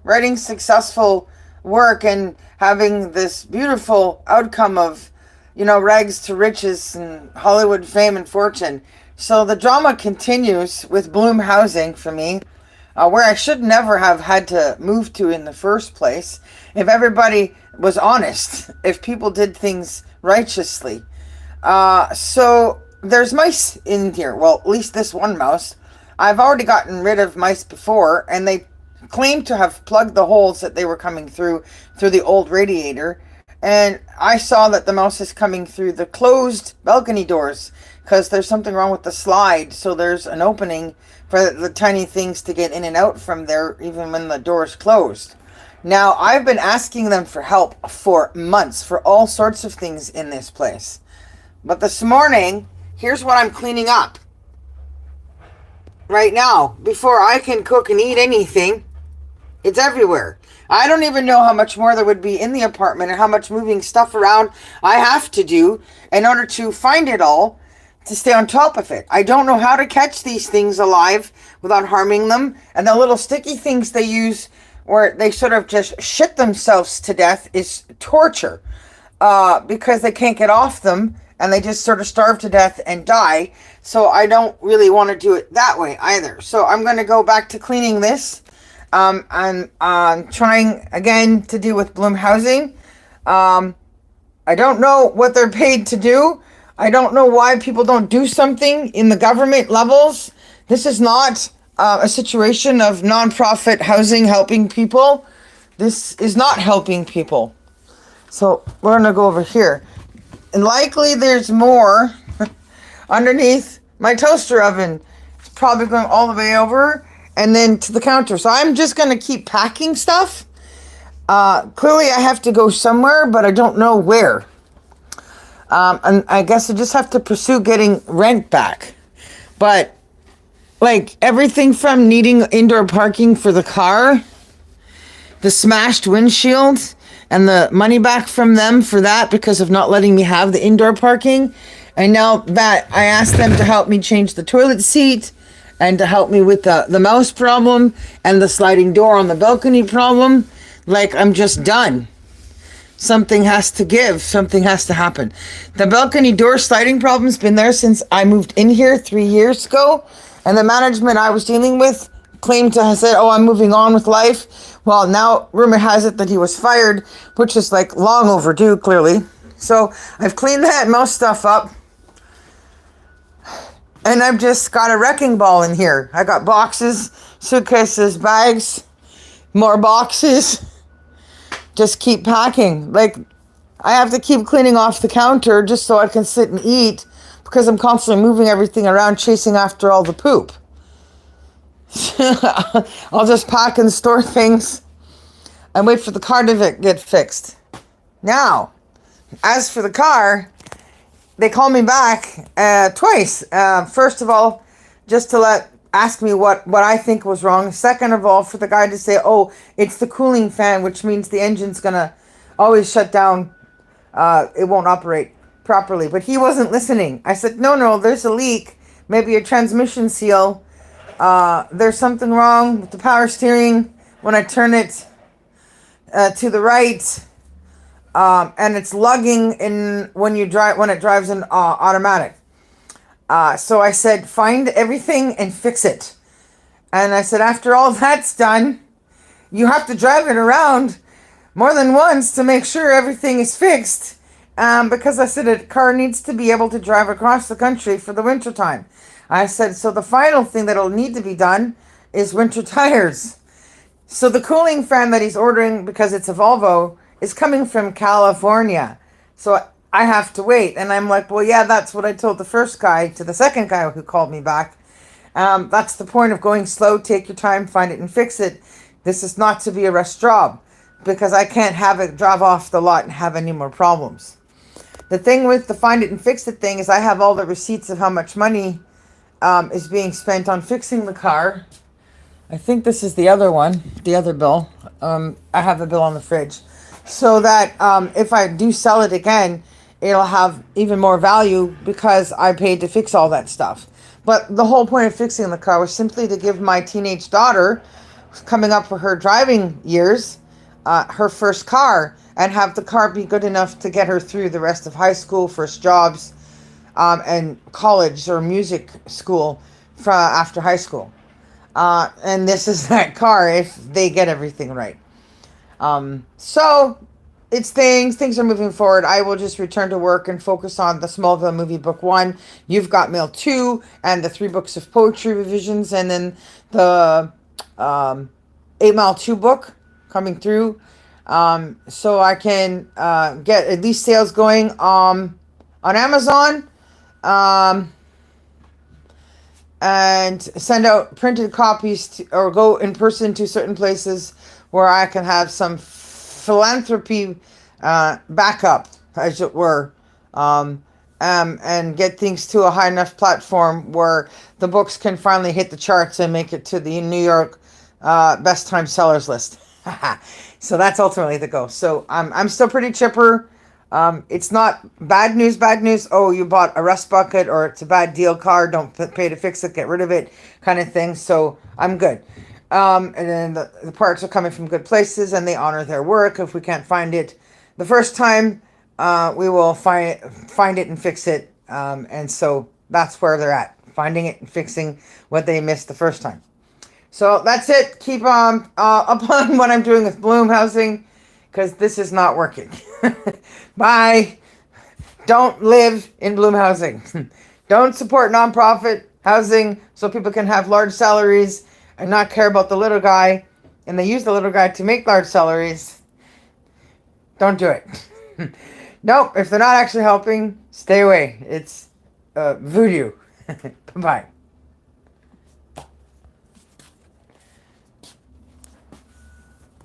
writing successful work and having this beautiful outcome of, rags to riches and Hollywood fame and fortune. So the drama continues with Bloom Housing for me, where I should never have had to move to in the first place if everybody was honest, if people did things righteously. So there's mice in here. Well, at least this one mouse. I've already gotten rid of mice before, and they claim to have plugged the holes that they were coming through the old radiator. And I saw that the mouse is coming through the closed balcony doors because there's something wrong with the slide. So there's an opening for the tiny things to get in and out from there, even when the door is closed. Now, I've been asking them for help for months for all sorts of things in this place. But this morning, here's what I'm cleaning up. Right now, before I can cook and eat anything, it's everywhere. I don't even know how much more there would be in the apartment and how much moving stuff around I have to do in order to find it all, to stay on top of it. I don't know how to catch these things alive without harming them. And the little sticky things they use where they sort of just shit themselves to death is torture, because they can't get off them and they just sort of starve to death and die. So I don't really want to do it that way either. So I'm going to go back to cleaning this. I'm trying again to do with Bloom Housing. I don't know what they're paid to do. I don't know why people don't do something in the government levels. This is not a situation of nonprofit housing helping people. This is not helping people. So we're going to go over here. And likely there's more underneath my toaster oven. It's probably going all the way over and then to the counter. So I'm just going to keep packing stuff. Clearly I have to go somewhere, but I don't know where. And I guess I just have to pursue getting rent back. But like everything from needing indoor parking for the car, the smashed windshield, and the money back from them for that because of not letting me have the indoor parking. And now that I asked them to help me change the toilet seat and to help me with the mouse problem and the sliding door on the balcony problem, like I'm just done. Something has to give. Something has to happen. The balcony door sliding problem's been there since I moved in here 3 years ago. And the management I was dealing with claimed to have said, oh, I'm moving on with life. Well, now rumor has it that he was fired, which is like long overdue, clearly. So I've cleaned that mouse stuff up. And I've just got a wrecking ball in here. I got boxes, suitcases, bags, more boxes. Just keep packing. Like, I have to keep cleaning off the counter just so I can sit and eat because I'm constantly moving everything around, chasing after all the poop. I'll just pack and store things and wait for the car to get fixed. Now, as for the car, they called me back twice. First of all, just to ask me what I think was wrong. Second of all, for the guy to say, oh, it's the cooling fan, which means the engine's going to always shut down. It won't operate properly. But he wasn't listening. I said, no, there's a leak. Maybe a transmission seal. There's something wrong with the power steering when I turn it to the right. And it's lugging in when it drives in automatic. So I said, find everything and fix it. And I said, after all that's done, you have to drive it around more than once to make sure everything is fixed. Because I said a car needs to be able to drive across the country for the winter time. I said, so the final thing that'll need to be done is winter tires. So the cooling fan that he's ordering, because it's a Volvo, is coming from California. So I have to wait. And I'm like, well, yeah, that's what I told the first guy to the second guy who called me back. That's the point of going slow. Take your time, find it and fix it. This is not to be a rush job because I can't have it drive off the lot and have any more problems. The thing with the find it and fix it thing is I have all the receipts of how much money is being spent on fixing the car. I think this is the other one, the other bill. I have a bill on the fridge. So that if I do sell it again, it'll have even more value because I paid to fix all that stuff. But the whole point of fixing the car was simply to give my teenage daughter, coming up for her driving years, her first car, and have the car be good enough to get her through the rest of high school, first jobs, and college or music school after high school. And this is that car if they get everything right. So it's things are moving forward. I will just return to work and focus on the Smallville movie book 1. You've Got Mail 2, and the 3 books of poetry revisions, and then the 8 Mile 2 book coming through. So I can get at least sales going on Amazon. And send out printed copies or go in person to certain places where I can have some philanthropy backup, as it were, and get things to a high enough platform where the books can finally hit the charts and make it to the New York best time sellers list. So that's ultimately the goal. So I'm still pretty chipper. It's not bad news. Oh, you bought a rust bucket, or it's a bad deal car. Don't pay to fix it. Get rid of it, kind of thing. So I'm good. And then the parts are coming from good places, and they honor their work. If we can't find it the first time, we will find it and fix it. And so that's where they're at, finding it and fixing what they missed the first time. So that's it. Keep up on what I'm doing with Bloom Housing, because this is not working. Bye. Don't live in Bloom Housing. Don't support nonprofit housing so people can have large salaries and not care about the little guy, and they use the little guy to make large salaries. Don't do it. Nope, if they're not actually helping, stay away. It's voodoo. Bye-bye.